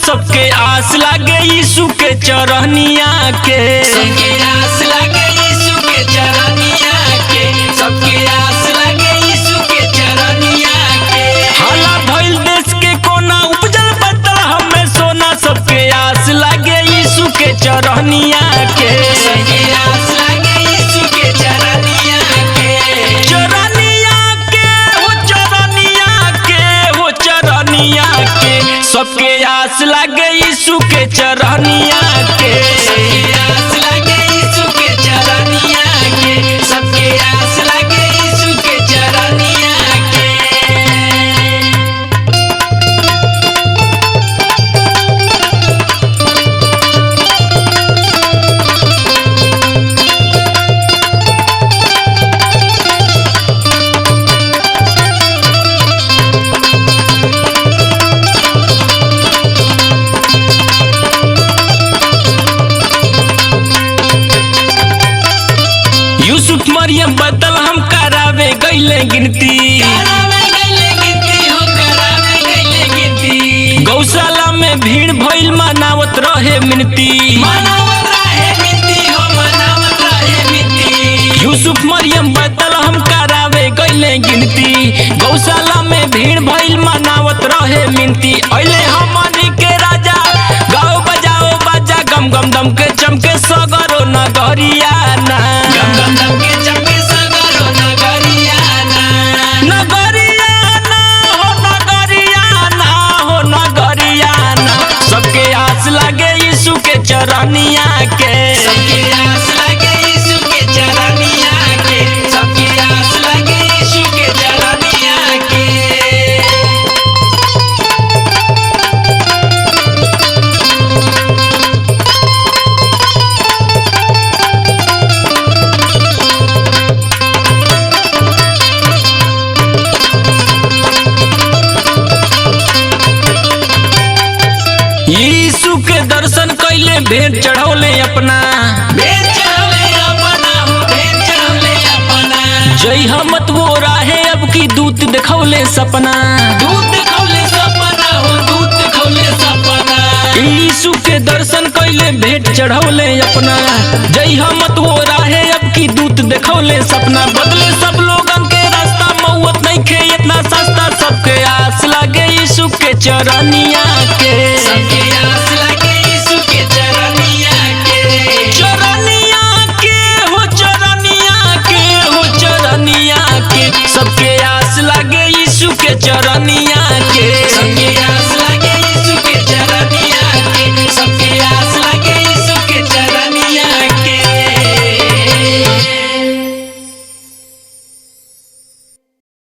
सबके आस लागे यीशु के चरनिया के, सबके आस लागे यीशु के चरनिया के, सबके आस लागे यीशु के चरनिया के। हाला भइल देश के कोना उपजल बदल हमें सोना, सबके आस लागे यीशु के चरनिया के, सबके आस लागे यीशु के चरनिया के। चरनिया के हो चरनिया के हो चरनिया के, सबके आस लागे यीशु के चरनिया के, सबके आस लागे यीशु के चरनिया के, सबके आस लागे यीशु के चरनिया के। यूसुफ मरियम बदल हम करावे गईले गिनती, करावे गईले गिनती हो, करावे गईले गिनती। गौशाला में भीड़ भइल मनावत रहे मिनती, मनावत रहे मिनती हो, मनावत रहे मिनती। यूसुफ मरियम बदल हम करावे गईले गिनती, गौशाला में भीड़ भइल मनावत रहे मिनती। अइले हमनी के राजा गाओ बजाओ बाजा, गम गम दम के चमके सगरो नगरिया ना, गम गम दम के चमके सगरो नगरिया ना, नगरिया ना हो नगरिया ना हो नगरिया ना। सबके आस लागे यीशु के चरनिया के, सबके आस लागे यीशु के चरनिया के, सबके आस लागे यीशु के चरनिया के। यीशु के दर्शन कैले भेंट चढ़ौले अपना, भेंट चढ़ौले अपना हो, भेंट चढ़ौले अपना। जय हमत वो राहे अब की दूत दिखौले सपना, दूत दिखौले सपना हो, दूत दिखौले सपना। यीशु के दर्शन कैले भेंट चढ़ौले अपना, जय हमत वो राहे अब की दूत दिखौले सपना। बदले सब लोगन के रास्ता मौत नहीं खे इतना सस्ता, सबके आस लागे यीशु के चरनिया